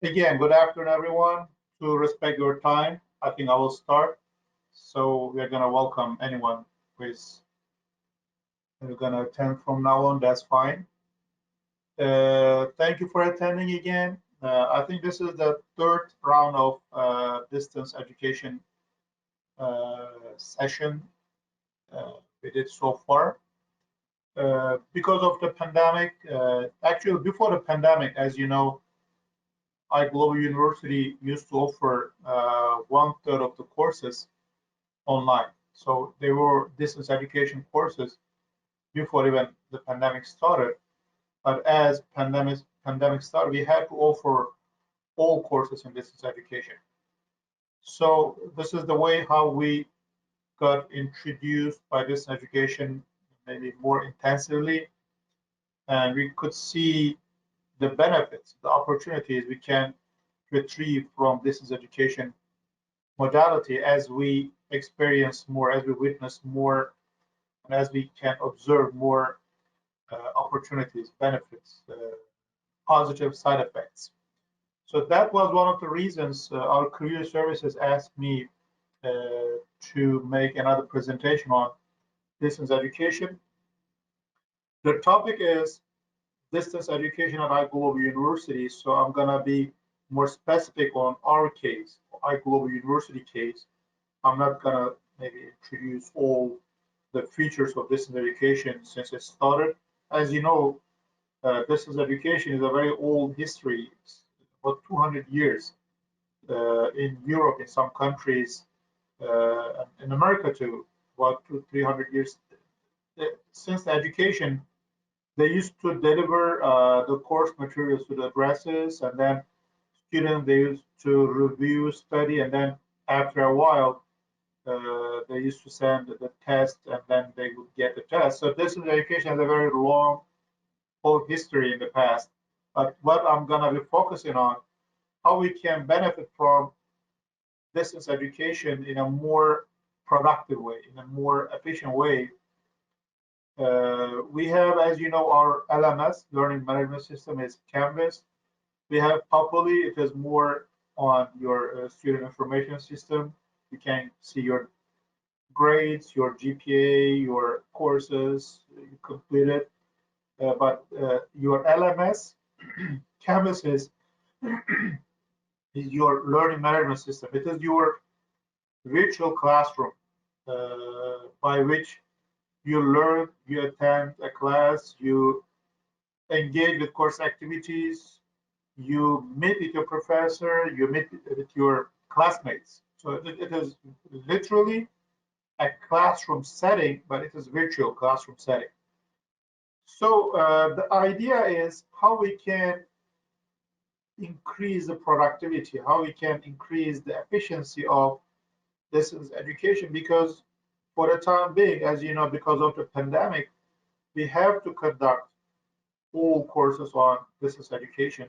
Again, good afternoon, everyone. To respect your time, I think I will start. So we're gonna welcome anyone who's gonna attend from now on. That's fine. Thank you for attending again. I think this is the third round of distance education session we did so far. Because of the pandemic, actually before the pandemic, as you know, IGlobal University used to offer one-third of the courses online. So they were distance education courses before even the pandemic started. But as pandemic started, we had to offer all courses in distance education. So this is the way how we got introduced by distance education, maybe more intensively, and we could see the benefits, the opportunities we can retrieve from distance education modality as we experience more, as we witness more, and as we can observe more opportunities, benefits, positive side effects. So that was one of the reasons our career services asked me uh, to make another presentation on distance education. The topic is distance education at IGlobal University. So I'm gonna be more specific on our case, IGlobal University case. I'm not gonna maybe introduce all the features of distance education since it started. As you know, distance education is a very old history, it's about 200 years in Europe, in some countries, in America too, about 300 years. Since the education, they used to deliver the course materials to the addresses, and then students they used to review, study, and then after a while, they used to send the test, and then they would get the test. So distance education has a very long whole history in the past. But what I'm gonna be focusing on, how we can benefit from distance education in a more productive way, in a more efficient way. We have, as you know, our LMS, Learning Management System, is Canvas. We have Populi, it is more on your student information system. You can see your grades, your GPA, your courses you completed. But your LMS, Canvas is your learning management system. It is your virtual classroom by which you learn, you attend a class, you engage with course activities, you meet with your professor, you meet with your classmates. So it is literally a classroom setting, but it is virtual classroom setting. So the idea is how we can increase the productivity, how we can increase the efficiency of distance education, because for the time being, as you know, because of the pandemic, we have to conduct all courses on distance education.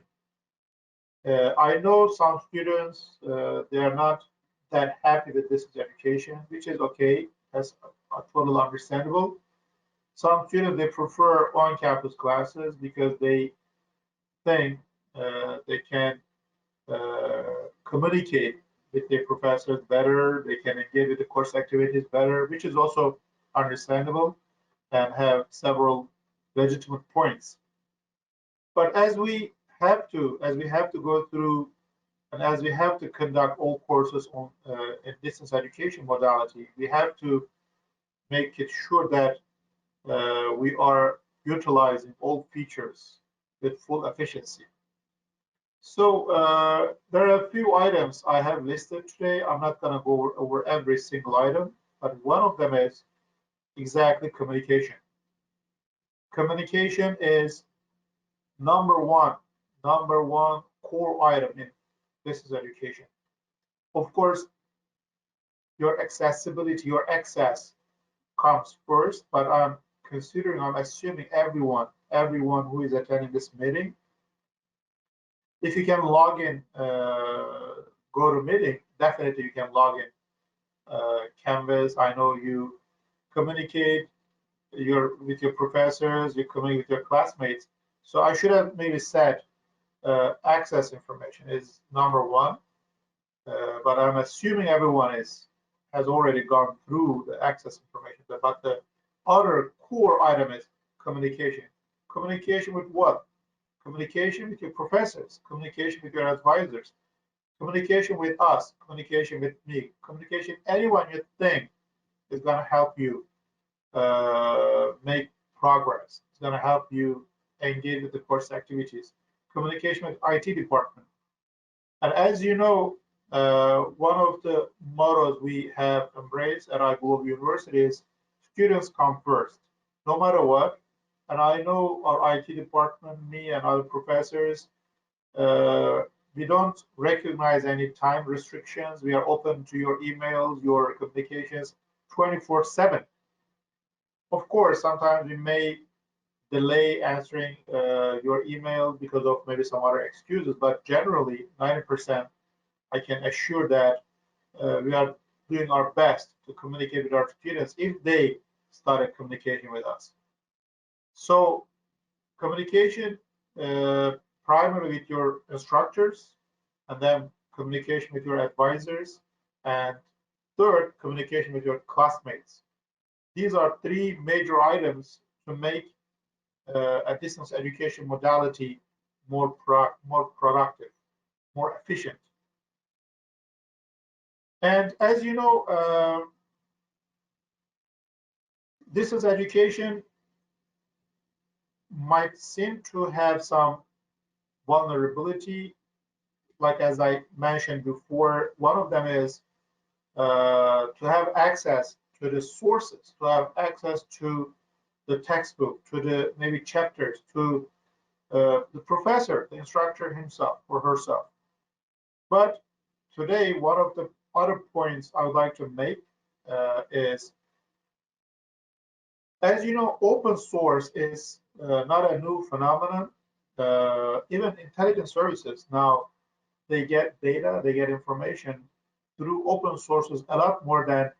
I know some students, they are not that happy with distance education, which is okay. That's totally understandable. Some students, they prefer on-campus classes because they think they can communicate with their professors better, they can engage with the course activities better, which is also understandable and have several legitimate points. But as we have to go through and as we have to conduct all courses on in distance education modality, we have to make it sure that we are utilizing all features with full efficiency. So there are a few items I have listed today. I'm not going to go over every single item, but one of them is exactly communication. Communication is number one, number one core item in business education. Of course, your accessibility, your access comes first, but I'm assuming everyone who is attending this meeting, if you can log in, go to meeting, definitely you can log in Canvas. I know you communicate with your professors, you communicate with your classmates. So I should have maybe said access information is number one, but I'm assuming everyone has already gone through the access information. But the other core item is communication. Communication with what? Communication with your professors, communication with your advisors, communication with us, communication with me, communication anyone you think is going to help you make progress. It's going to help you engage with the course activities. Communication with IT department. And as you know, one of the mottos we have embraced at IGlobal University is students come first, no matter what. And I know our IT department, me and other professors, we don't recognize any time restrictions. We are open to your emails, your communications 24/7. Of course, sometimes we may delay answering your email because of maybe some other excuses, but generally 90%, I can assure that we are doing our best to communicate with our students if they started communicating with us. So communication primarily with your instructors, and then communication with your advisors, and third, communication with your classmates. These are three major items to make a distance education modality more productive, more efficient. And as you know, distance education might seem to have some vulnerability, like as I mentioned before. One of them is to have access to the sources, to have access to the textbook, to the maybe chapters, to the professor, the instructor himself or herself. But today, one of the other points I would like to make is, as you know, open source is not a new phenomenon. Even intelligence services now, they get data, they get information through open sources a lot more than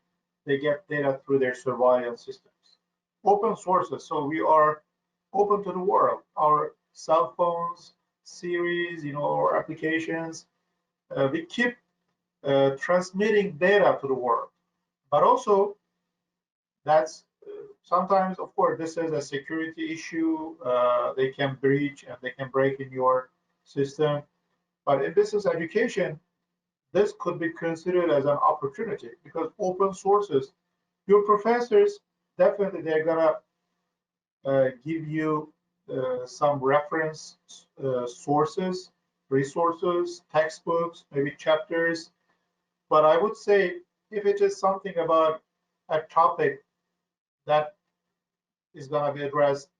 they get data through their surveillance systems. Open sources, so we are open to the world. Our cell phones, Series, our applications, we keep transmitting data to the world. But also, that's sometimes, of course, this is a security issue. They can breach and they can break in your system. But in business education, this could be considered as an opportunity because open sources, your professors, definitely they're gonna give you some reference sources, resources, textbooks, maybe chapters. But I would say if it is something about a topic that is going to be addressed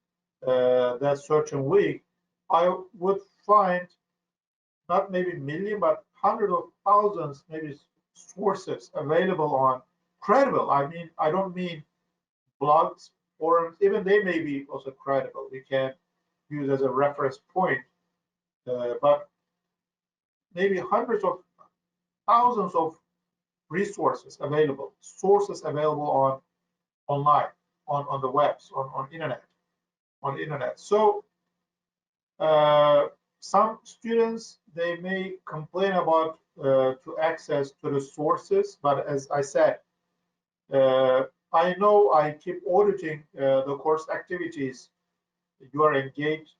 that certain week, I would find not maybe million, but hundreds of thousands, maybe sources available on credible. I mean, I don't mean blogs, forums, even they may be also credible. We can use as a reference point, but maybe hundreds of thousands of resources available, sources available on online, on the webs, on internet. So some students, they may complain about to access to the sources, but as I said, I know I keep auditing the course activities. You are engaged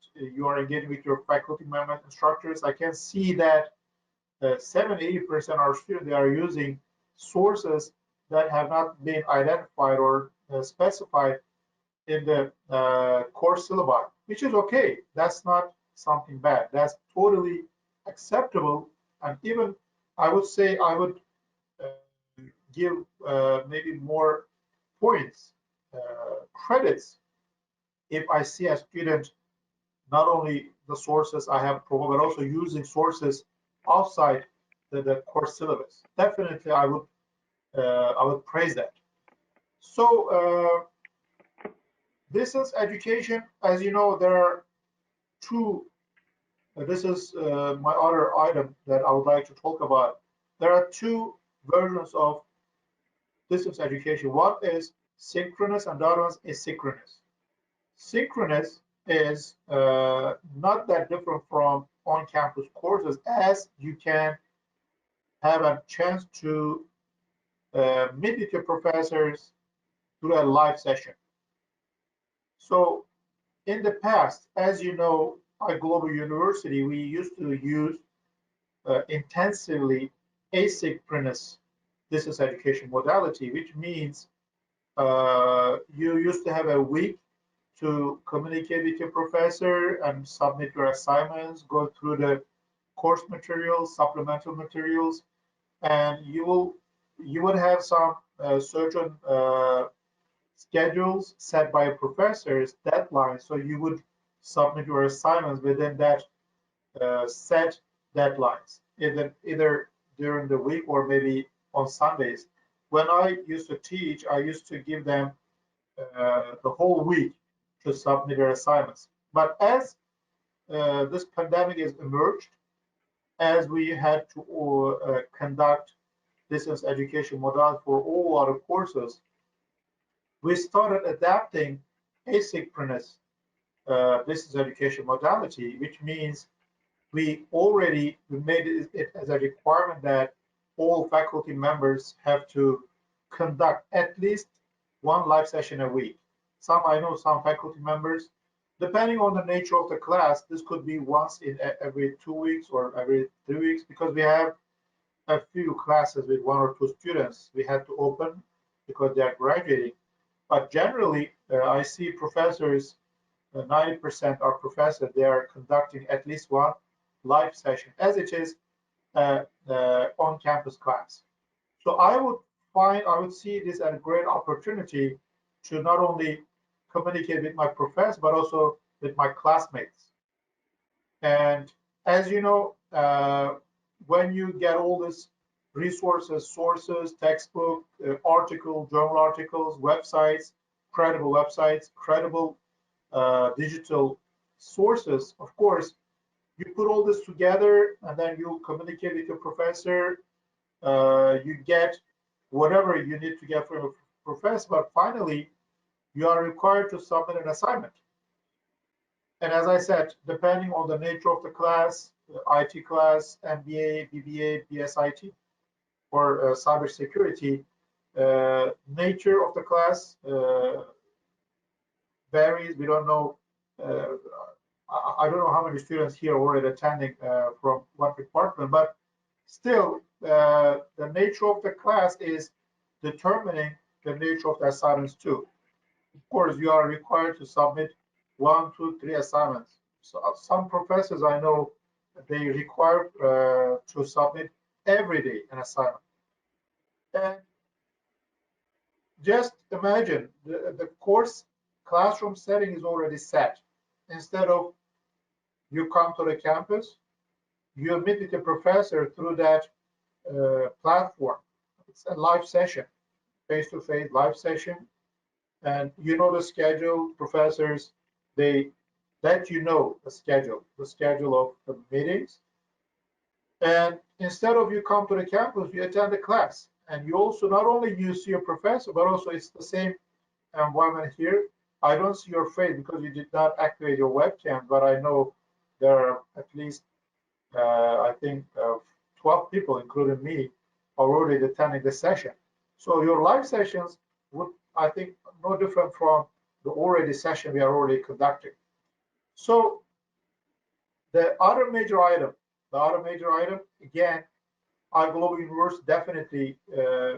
with your faculty members, instructors. I can see that 70-80% of our students, they are using sources that have not been identified or specified in the course syllabi, which is okay. That's not something bad. That's totally acceptable. And even I would say I would give maybe more points, credits, if I see a student not only the sources I have provided, but also using sources outside the course syllabus. Definitely, I would praise that. So distance education, as you know, there are two. This is my other item that I would like to talk about. There are two versions of distance education. One is synchronous and the other one is asynchronous. Synchronous is not that different from on-campus courses as you can have a chance to meet with your professors through a live session. So in the past, as you know, at Global University, we used to use intensively asynchronous distance education modality, which means you used to have a week to communicate with your professor and submit your assignments, go through the course materials, supplemental materials, and you would have some certain schedules set by your professors, deadlines, so you would submit your assignments within that set deadlines, either during the week or maybe on Sundays. When I used to teach, I used to give them the whole week to submit their assignments. But as this pandemic has emerged, as we had to conduct distance education modality for all our courses, we started adapting asynchronous distance education modality, which means we made it as a requirement that all faculty members have to conduct at least one live session a week. I know some faculty members, depending on the nature of the class, this could be once in every 2 weeks or every 3 weeks, because we have a few classes with 1 or 2 students we had to open because they are graduating. But generally, I see professors, 90% are professors, they are conducting at least one live session, as it is on-campus class. So I would see this as a great opportunity to not only communicate with my professor, but also with my classmates. And as you know, when you get all these resources, sources, textbook, journal articles, websites, credible digital sources, of course, you put all this together and then you communicate with your professor. You get whatever you need to get from a professor, but finally, you are required to submit an assignment. And as I said, depending on the nature of the class, IT class, MBA, BBA, BSIT, or cybersecurity, nature of the class varies. We don't know. I don't know how many students here are already attending from what department, but still, the nature of the class is determining the nature of the assignments too. Of course, you are required to submit 1, 2, 3 assignments. So some professors I know, they require to submit every day an assignment. And just imagine the course classroom setting is already set. Instead of you come to the campus, you meet with the professor through that platform. It's a live session, face-to-face live session. And you know the schedule, professors, they let you know the schedule of the meetings. And instead of you come to the campus, you attend the class. And you also, not only you see your professor, but also it's the same environment here. I don't see your face because you did not activate your webcam, but I know there are at least, I think, 12 people, including me, already attending the session. So your live sessions would, I think, no different from the already session we are already conducting. So the other major item, again, IGlobal University, definitely,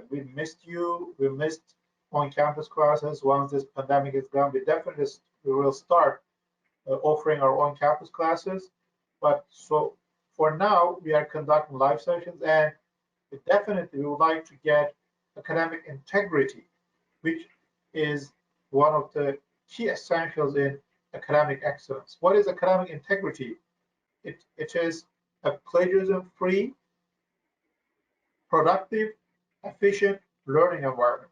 we missed you. We missed on-campus classes. Once this pandemic is gone, we will start offering our on-campus classes. But so for now, we are conducting live sessions, and we would like to get academic integrity, which is one of the key essentials in academic excellence. What is academic integrity? It is a plagiarism-free, productive, efficient learning environment.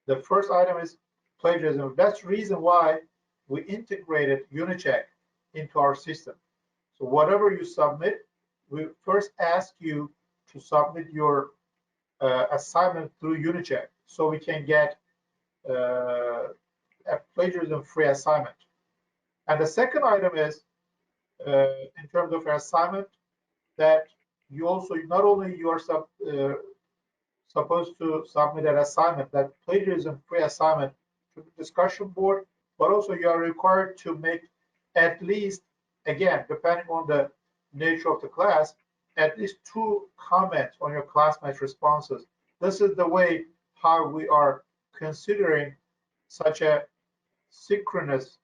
The first item is plagiarism. That's the reason why we integrated UniCheck into our system. So whatever you submit, we first ask you to submit your assignment through UniCheck, so we can get a plagiarism-free assignment. And the second item is in terms of assignment, that you also not only you are supposed to submit an assignment, that plagiarism-free assignment to the discussion board, but also you are required to make at least, again, depending on the nature of the class, at least 2 comments on your classmates' responses. This is the way how we are considering such a synchronous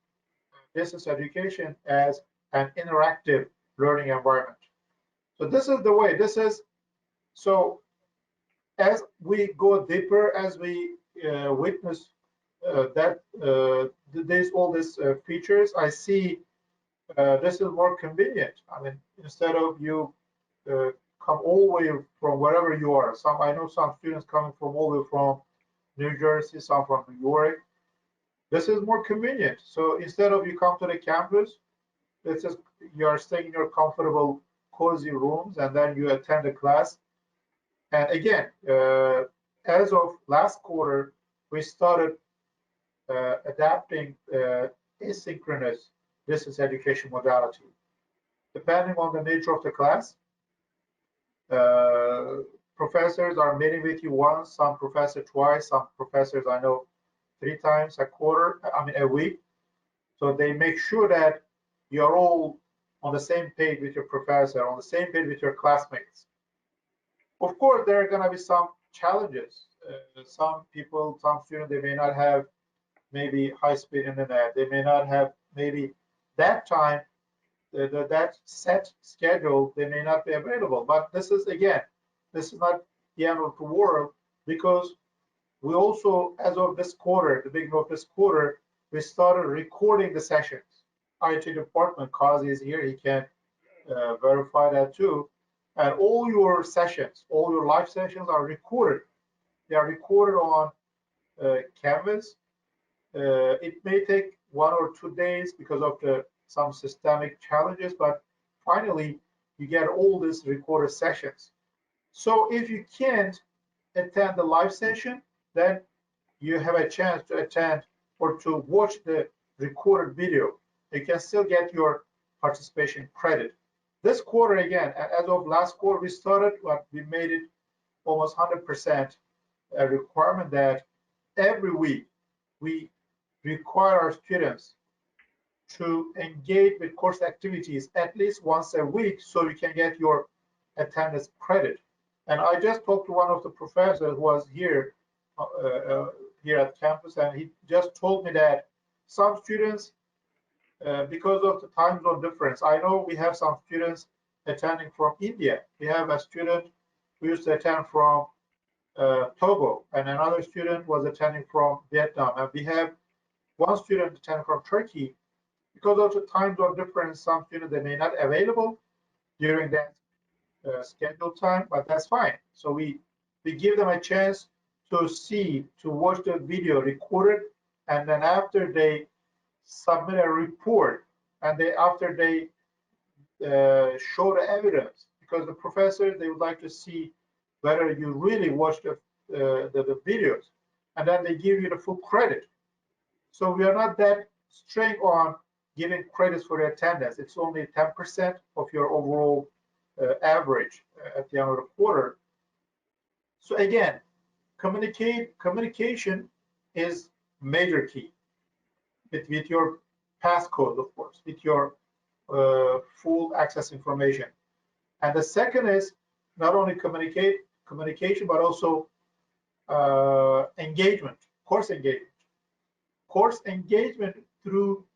distance education as an interactive learning environment. So this is the way, so as we go deeper, as we witness that there's all these features, I see this is more convenient. I mean, instead of you come all the way from wherever you are. I know some students coming from all the way from New Jersey, some from New York. This is more convenient. So instead of you come to the campus, this is you are staying in your comfortable, cozy rooms, and then you attend the class. And again, as of last quarter, we started adapting asynchronous distance education modality. Depending on the nature of the class, professors are meeting with you once, some professors twice, some professors I know 3 times a week. So they make sure that you're all on the same page with your professor, on the same page with your classmates. Of course, there are going to be some challenges. Some students, they may not have maybe high-speed internet. They may not have maybe that time, that set schedule, they may not be available. But this is not the end of the world, because we also, as of this quarter, the beginning of this quarter, we started recording the sessions. IT department, Kazi is here, he can verify that too. And all your sessions, all your live sessions are recorded. They are recorded on Canvas. It may take 1 or 2 days because of some systemic challenges, but finally you get all these recorded sessions. So if you can't attend the live session, then you have a chance to attend or to watch the recorded video. You can still get your participation credit. This quarter, again, as of last quarter, we made it almost 100% a requirement that every week we require our students to engage with course activities at least once a week so you can get your attendance credit. And I just talked to one of the professors who was here at campus, and he just told me that some students, because of the time zone difference, I know we have some students attending from India. We have a student who used to attend from Togo, and another student was attending from Vietnam, and we have one student attending from Turkey. Because of the time zone difference, some students, they may not available during that scheduled time, but that's fine. So we give them a chance to watch the video recorded, and then after they submit a report, and after they show the evidence, because the professors, they would like to see whether you really watched the videos, and then they give you the full credit. So we are not that strict on giving credits for the attendance. It's only 10% of your overall average at the end of the quarter. So again, communication is major key with your passcode, of course, with your full access information. And the second is not only communication, but also engagement, course engagement. Course engagement through,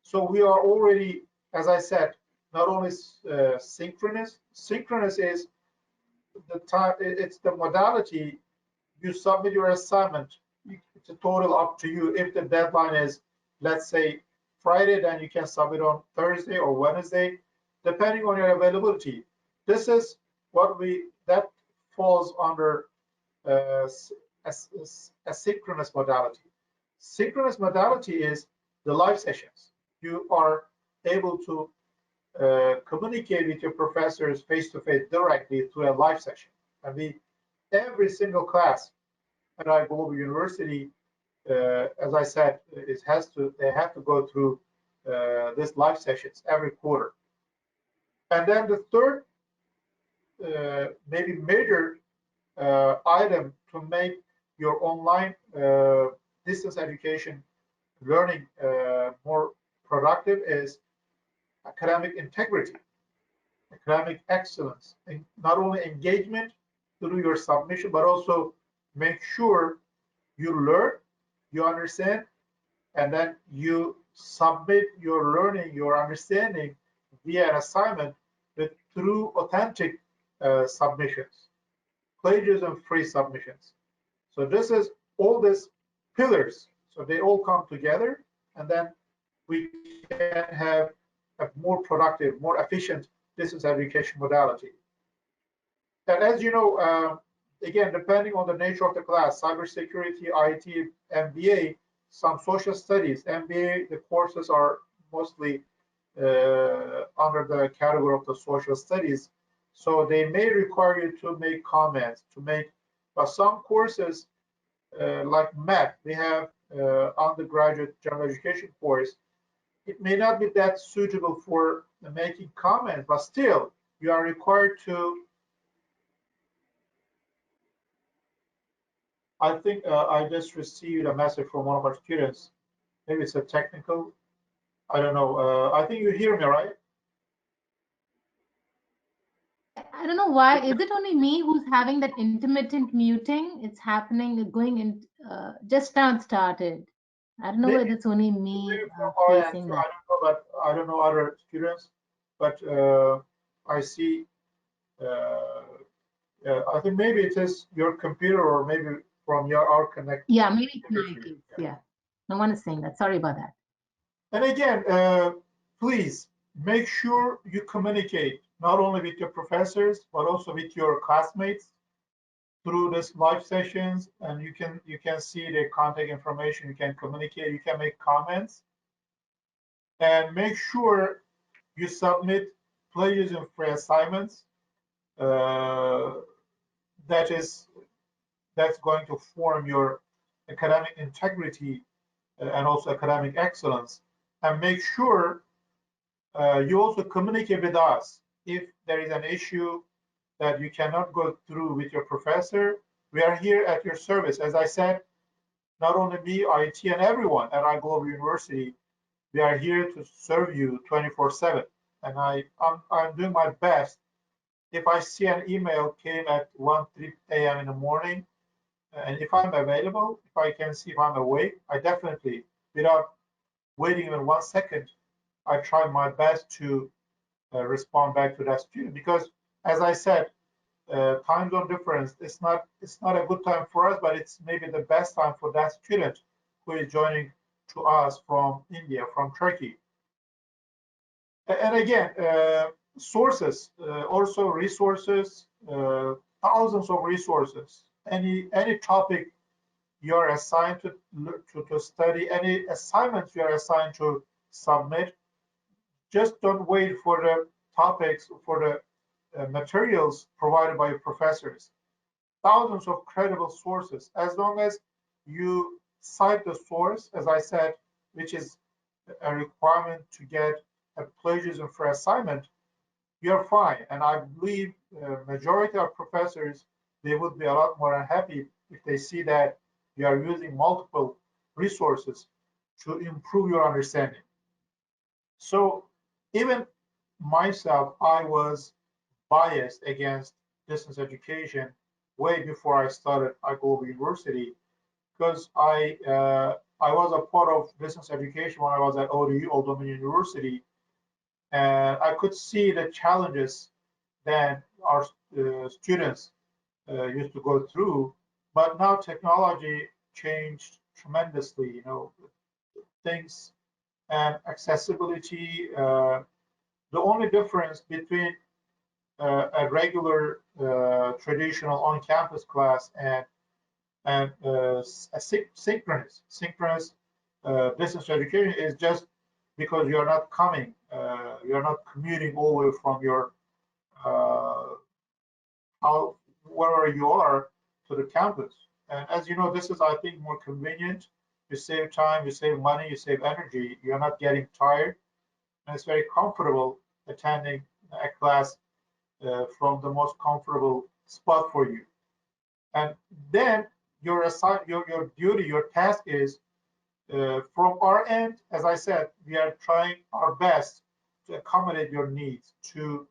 so we are already, as I said, not only synchronous. Synchronous is the time, it's the modality. You submit your assignment, it's a total up to you. If the deadline is, let's say, Friday, then you can submit on Thursday or Wednesday, depending on your availability. This is that falls under a synchronous modality. Synchronous modality is the live sessions. You are able to communicate with your professors face-to-face directly through a live session. And every single class at IGlobal University, as I said, they have to go through this live sessions every quarter. And then the third, maybe major item to make your online distance education learning more productive is academic integrity, academic excellence, and not only engagement through your submission, but also make sure you learn, you understand, and then you submit your learning, your understanding via an assignment with through authentic submissions, plagiarism-free submissions. So this is all these pillars. So they all come together, and then we can have a more productive, more efficient distance education modality. And as you know, again, depending on the nature of the class, cybersecurity, IT, MBA, some social studies, MBA, the courses are mostly under the category of the social studies. So they may require you to make comments, but some courses like math, we have undergraduate general education course. It may not be that suitable for making comments, but still you are required to. I think I just received a message from one of our students. Maybe it's a technical. I don't know. I think you hear me, right? I don't know why. Is it only me who's having that intermittent muting? It's happening, going in. Just now it started. I don't know Maybe, whether it's only maybe me from our end. facing I that. don't know, but I don't know other students. But I see. I think maybe it is your computer, or maybe from your our Yeah, maybe it's my connectivity. case. Yeah. No one is saying that. Sorry about that. And again, please make sure you communicate not only with your professors but also with your classmates through this live sessions, and you can see their contact information. You can communicate. You can make comments, and make sure you submit plagiarism-free assignments. Uh, that is that's going to form your academic integrity and also academic excellence. And make sure you also communicate with us if there is an issue that you cannot go through with your professor. We are here at your service. As I said, not only me, IT, and everyone at IGlobal University, we are here to serve you 24/7. And I'm doing my best. If I see an email came at 1, 3 a.m. in the morning, and if I'm available, if I can see if I'm awake, I definitely, without waiting even 1 second, I try my best to respond back to that student. Because, as I said, time zone difference, it's not a good time for us, but it's maybe the best time for that student who is joining to us from India, from Turkey. And again, sources, also resources, thousands of resources. Any topic you are assigned to study, any assignments you are assigned to submit, just don't wait for the topics, for the materials provided by your professors. Thousands of credible sources. As long as you cite the source, as I said, which is a requirement to get a plagiarism-free assignment, you're fine. And I believe majority of professors, they would be a lot more unhappy if they see that you are using multiple resources to improve your understanding. So even myself, I was biased against distance education way before I started IGlobal University, because I was a part of distance education when I was at ODU, Old Dominion University, and I could see the challenges that our students used to go through. But now technology changed tremendously. Things and accessibility. The only difference between a regular traditional on-campus class and a synchronous distance education is just because you are not coming, you are not commuting all the way from your uh, how wherever you are to the campus. And as you know, this is, I think, more convenient. You save time, you save money, you save energy. You're not getting tired, and it's very comfortable attending a class from the most comfortable spot for you. And then your duty, your task is from our end, as I said, we are trying our best to accommodate your needs, to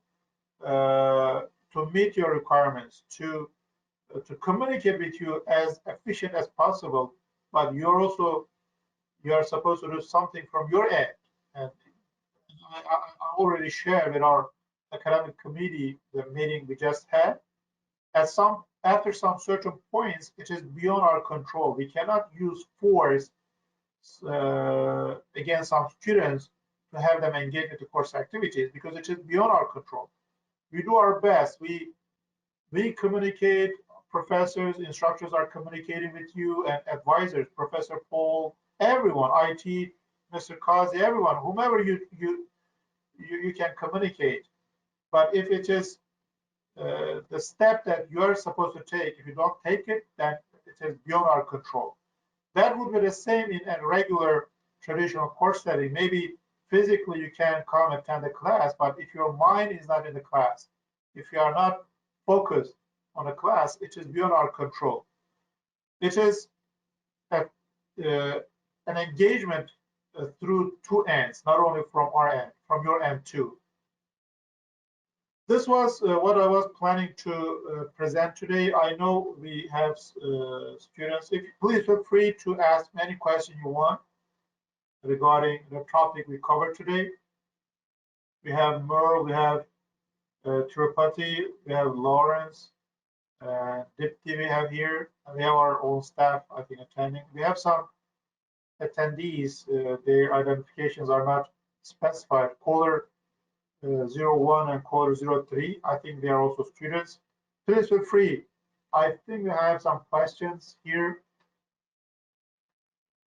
meet your requirements, to communicate with you as efficient as possible. But you are supposed to do something from your end. And I already shared with our academic committee the meeting we just had. After some certain points, it is beyond our control. We cannot use force against some students to have them engage with the course activities because it is beyond our control. We do our best. We communicate. Professors, instructors are communicating with you, and advisors, Professor Paul, everyone, IT, Mr. Kazi, everyone, whomever you can communicate. But if it is the step that you are supposed to take, if you don't take it, then it is beyond our control. That would be the same in a regular traditional course setting. Maybe physically you can come attend the class, but if your mind is not in the class, if you are not focused on a class, it is beyond our control. It is an engagement through two ends, not only from our end, from your end too. This was what I was planning to present today. I know we have students. Please feel free to ask any question you want regarding the topic we covered today. We have Merle, we have Tirupati, we have Lawrence, Dipti we have here, and we have our own staff, I think, attending. We have some attendees, their identifications are not specified. Caller 01 and caller 03, I think they are also students. Please feel free. I think we have some questions here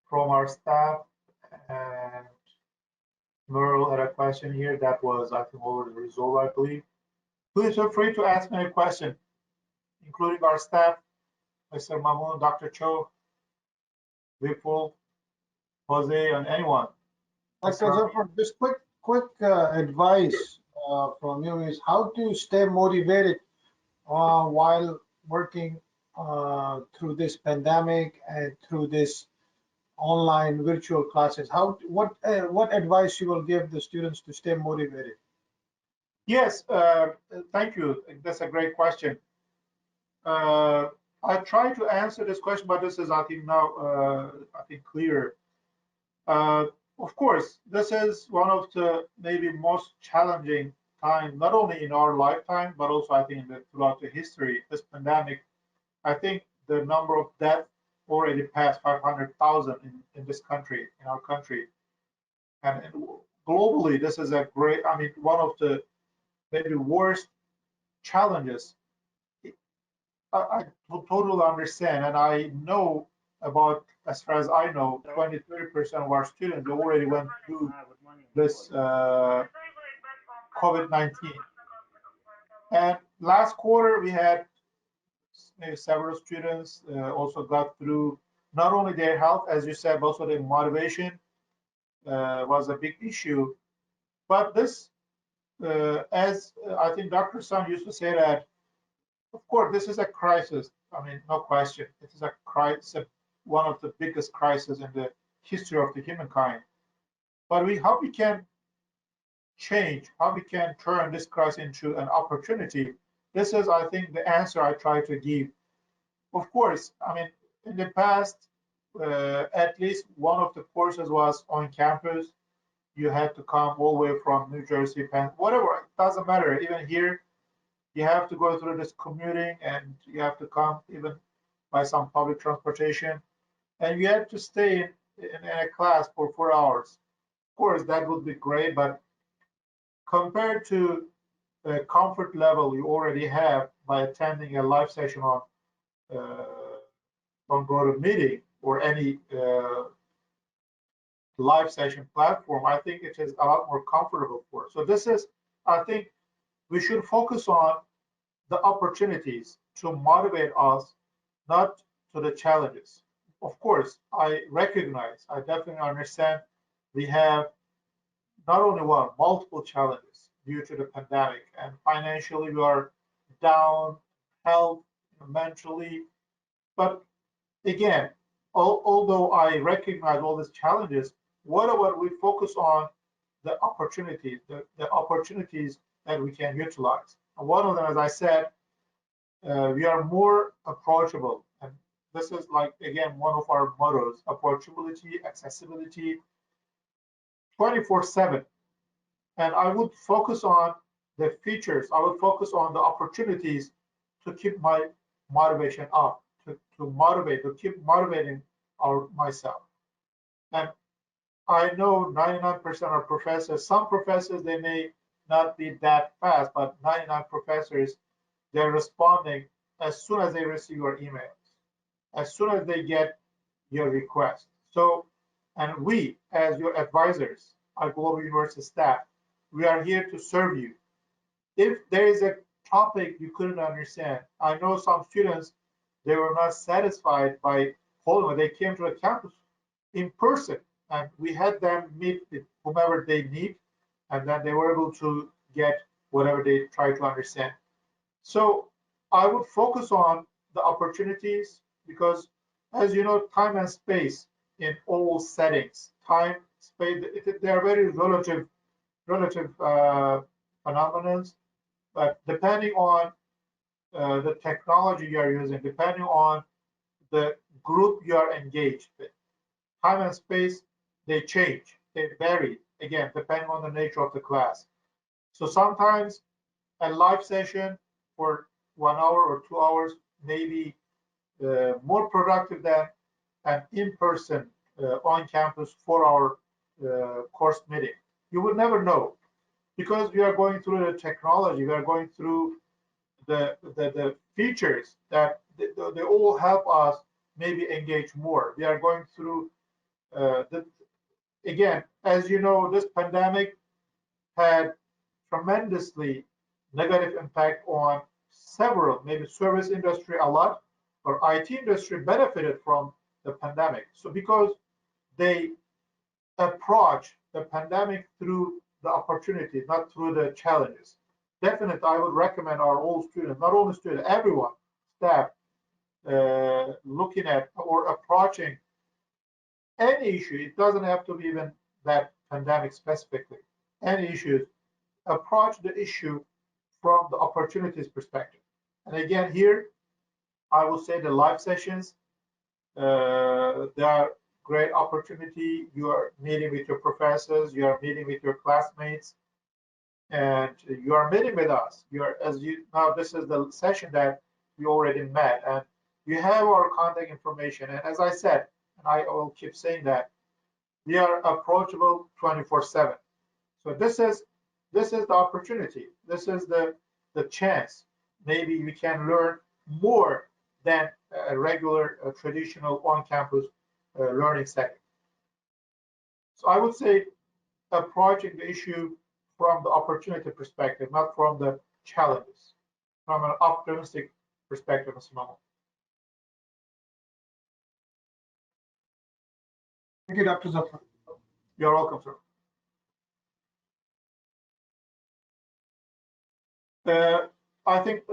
from our staff. And Merle had a question here that was, I think, already resolved, I believe. Please feel free to ask me a question, including our staff, Mr. Mamoon, Dr. Cho, Vipul, Jose, and anyone. Dr. Jaffrey, just quick advice from you is how to stay motivated while working through this pandemic and through this online virtual classes. What advice you will give the students to stay motivated? Yes, thank you. That's a great question. I try to answer this question, but this is, I think, now I think clear. Of course, this is one of the maybe most challenging time, not only in our lifetime, but also I think throughout the history. This pandemic, I think the number of deaths already passed 500,000 in this country, in our country, and globally, this is a great. I mean, one of the maybe worst challenges. I totally understand, and I know about, as far as I know, 20–30% of our students already went through this COVID-19. And last quarter, we had maybe several students also got through not only their health, as you said, but also their motivation was a big issue. But this, as I think Dr. Sun used to say that, of course, this is a crisis. I mean, no question. It is a crisis, one of the biggest crises in the history of the humankind. But how we can change, how we can turn this crisis into an opportunity, this is, I think, the answer I try to give. Of course, I mean, in the past, at least one of the courses was on campus. You had to come all the way from New Jersey, Penn, whatever, it doesn't matter. Even here, you have to go through this commuting and you have to come even by some public transportation. And you have to stay in a class for 4 hours. Of course, that would be great, but compared to the comfort level you already have by attending a live session on GoToMeeting or any live session platform, I think it is a lot more comfortable for us. So this is, I think, we should focus on the opportunities to motivate us, not to the challenges. Of course, I recognize, I definitely understand we have not only one, multiple challenges. due to the pandemic, and financially we are down, health, mentally. But again, although I recognize all these challenges, what about we focus on the opportunities, the opportunities that we can utilize? And one of them, as I said, we are more approachable. And this is like, again, one of our mottos: approachability, accessibility, 24/7. And I would focus on the features. I would focus on the opportunities to keep my motivation up, to keep motivating myself. And I know 99% of professors, some professors, they may not be that fast, but 99 professors, they're responding as soon as they receive your emails, as soon as they get your request. So, and we, as your advisors, our Global University staff, we are here to serve you. If there is a topic you couldn't understand, I know some students, they were not satisfied by holding, they came to the campus in person, and we had them meet with whomever they need, and then they were able to get whatever they try to understand. So I would focus on the opportunities, because, as you know, time and space in all settings, time, space, they are very relative phenomena, but depending on the technology you are using, depending on the group you are engaged with, time and space, they change, they vary, again, depending on the nature of the class. So sometimes a live session for 1 hour or 2 hours may be more productive than an in-person on-campus 4-hour course meeting. You will never know, because we are going through the technology, we are going through the features that they all help us maybe engage more. We are going through again, as you know, this pandemic had tremendously negative impact on several, maybe service industry a lot, or IT industry benefited from the pandemic. So because they approach the pandemic through the opportunities, not through the challenges. Definitely, I would recommend our all students, not only students, everyone, staff, looking at or approaching any issue. It doesn't have to be even that pandemic specifically. Any issues, approach the issue from the opportunities perspective. And again, here, I will say the live sessions, they are great opportunity. You are meeting with your professors, you are meeting with your classmates, and you are meeting with us. You are, as you now, this is the session that we already met, and you have our contact information. And as I said, and I will keep saying that, we are approachable 24/7. So this is the opportunity. This is the chance. Maybe we can learn more than a regular, traditional on-campus learning setting. So I would say approaching the issue from the opportunity perspective, not from the challenges, from an optimistic perspective, Mr. Mamal. Thank you, Dr. Zafar. You're welcome, sir. I think,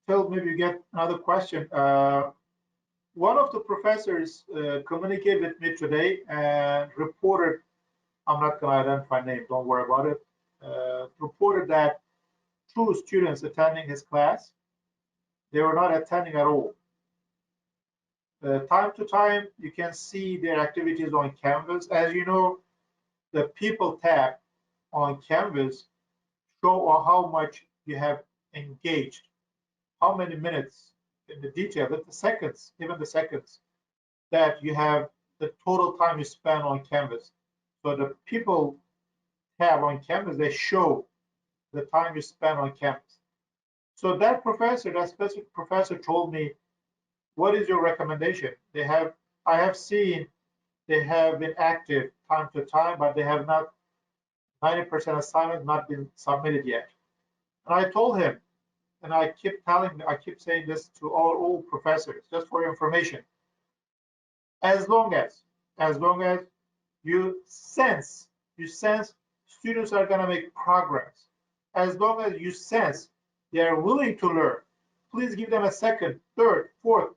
Phil, maybe you get another question. One of the professors communicated with me today and reported, I'm not going to identify name, don't worry about it, reported that 2 students attending his class, they were not attending at all. Time to time, you can see their activities on Canvas. As you know, the People tab on Canvas show how much you have engaged, how many minutes in the detail, the seconds, even the seconds that you have, the total time you spend on Canvas. So the People tab on Canvas, they show the time you spend on Canvas. So that professor, that specific professor told me, what is your recommendation? I have seen they have been active time to time, but they have not, 90% assignment not been submitted yet. And I told him, and I keep saying this to all professors, just for your information. As long as you sense students are going to make progress, as long as you sense they are willing to learn, please give them a second, third, fourth,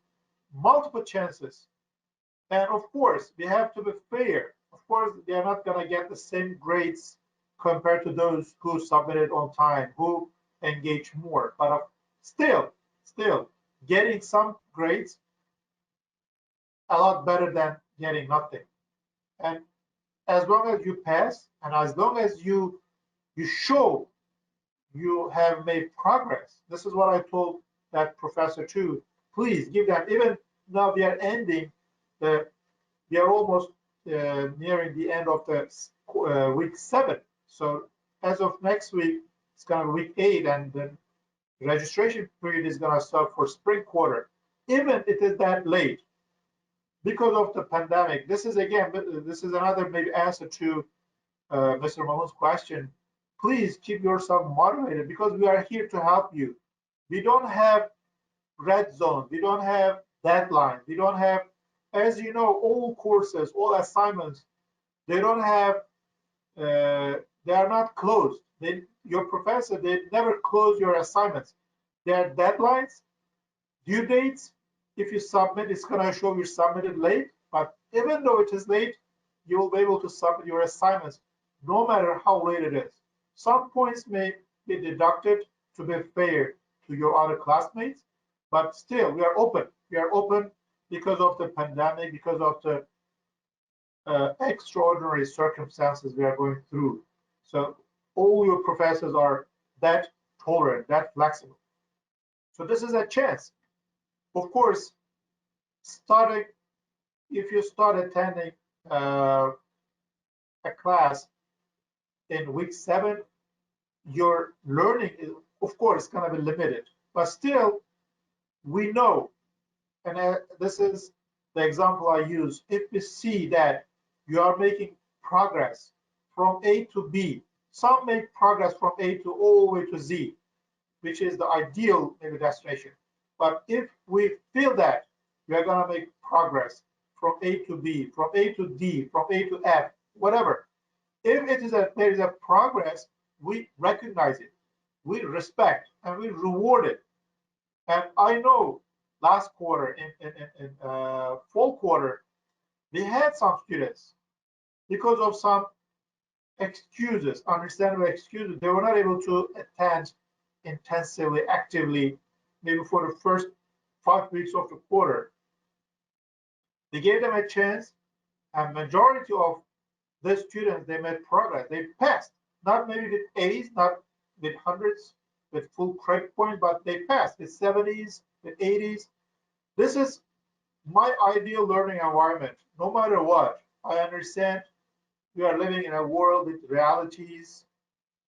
multiple chances. And of course, we have to be fair. Of course, they are not going to get the same grades compared to those who submitted on time, who engage more. But still, getting some grades a lot better than getting nothing. And as long as you pass, and as long as you show you have made progress, this is what I told that professor too. Please give them. Even now we are ending the. We are almost nearing the end of the week 7. So as of next week, it's going to be week 8, and then registration period is going to start for spring quarter. Even it is that late, because of the pandemic, this is another maybe answer to Mr. Mahmoud's question. Please keep yourself motivated, because we are here to help you. We don't have red zone. We don't have deadlines. We don't have, as you know, all courses, all assignments, they don't have, they are not closed. Your professor, they never close your assignments. There are deadlines, due dates. If you submit, it's going to show you submitted late. But even though it is late, you will be able to submit your assignments no matter how late it is. Some points may be deducted to be fair to your other classmates, but still, we are open. We are open because of the pandemic, because of the extraordinary circumstances we are going through. So all your professors are that tolerant, that flexible. So this is a chance. Of course, if you start attending a class in week 7, your learning is, of course, going to be limited. But still, we know, and this is the example I use, if we see that you are making progress from A to B, some make progress from A to all the way to Z, which is the ideal maybe destination. But if we feel that we are going to make progress from A to B, from A to D, from A to F, whatever, if there is a progress, we recognize it, we respect, and we reward it. And I know last quarter, in fall quarter, we had some students, because of some excuses, understandable excuses, they were not able to attend intensively, actively, maybe for the first 5 weeks of the quarter. We gave them a chance, and majority of the students, they made progress. They passed, not maybe with A's, not with hundreds, with full credit point, but they passed with 70s, with 80s. This is my ideal learning environment, no matter what. I understand we are living in a world with realities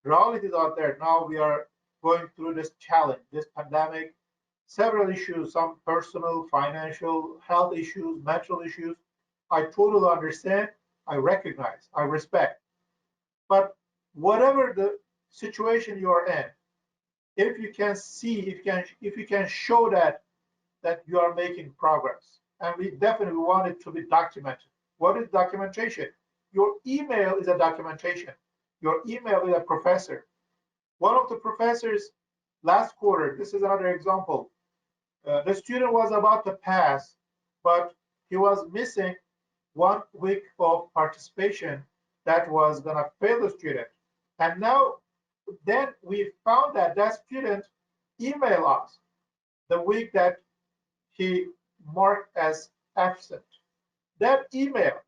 out there. Now we are going through this challenge, this pandemic, several issues, some personal, financial, health issues, mental issues. I totally understand, I recognize, I respect. But whatever the situation you are in, if you can see, if you can show that you are making progress, and we definitely want it to be documented. What is documentation? Your email is a documentation. Your email is a professor. One of the professors last quarter, this is another example. The student was about to pass, but he was missing 1 week of participation that was going to fail the student. And now, then we found that student emailed us the week that he marked as absent. That email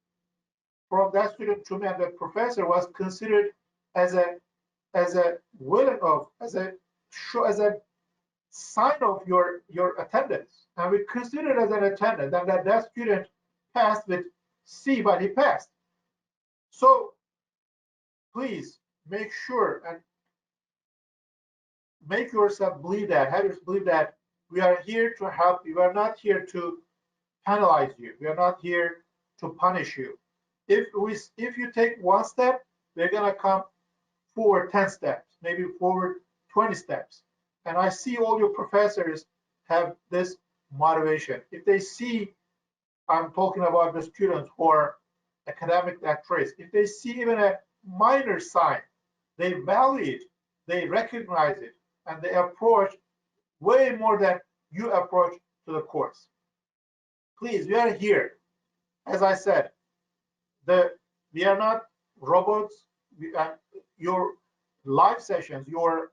from that student to me and the professor was considered as a sign of your attendance, and we consider it as an attendance, and that student passed with C, but he passed. So please make sure and make yourself believe that, have yourself believe that we are here to help you. We are not here to penalize you. We are not here to punish you. If you take 1 step, we're gonna come forward 10 steps, maybe forward 20 steps. And I see all your professors have this motivation. If they see, I'm talking about the students who are academic at risk, if they see even a minor sign, they value it. they recognize it, and they approach way more than you approach to the course. Please, we are here. As I said, we are not robots. Your live sessions, your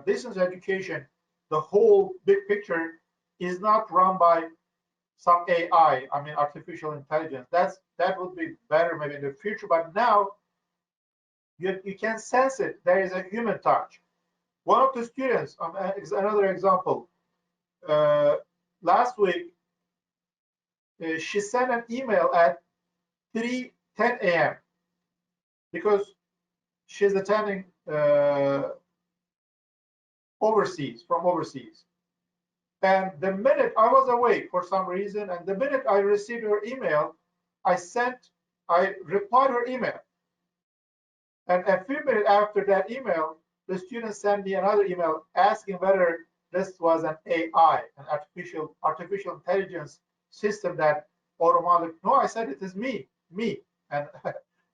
business education, the whole big picture is not run by some AI. I mean, artificial intelligence. That would be better maybe in the future. But now you can sense it. There is a human touch. One of the students, another example. Last week, she sent an email at 3:10 a.m. because she's attending from overseas. And the minute I was away for some reason, and the minute I received her email, I replied her email. And a few minutes after that email, the student sent me another email asking whether this was an AI, an artificial intelligence system that automatic. No, I said it is me. And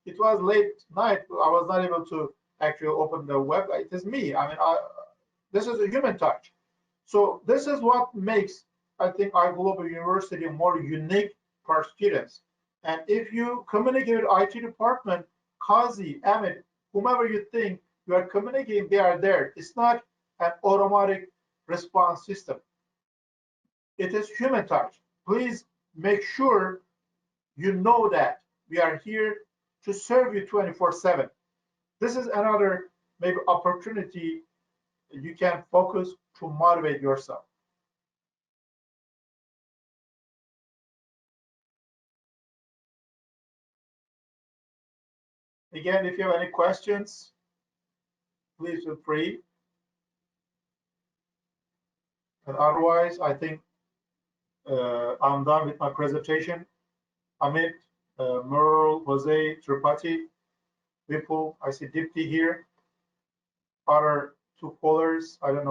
it was late night. I was not able to actually open the web. It is me. I mean, this is a human touch. So this is what makes, I think, IGlobal University more unique for our students. And if you communicate with IT department, Kazi, Amit, whomever you think you are communicating, they are there. It's not an automatic response system. It is human touch. Please make sure you know that we are here to serve you 24/7. This is another maybe opportunity you can focus to motivate yourself. Again, if you have any questions, please feel free. And otherwise, I think I'm done with my presentation. Amit, Merle, Jose, Tripati, Vipul, I see Dipti here. Other two callers, I don't know.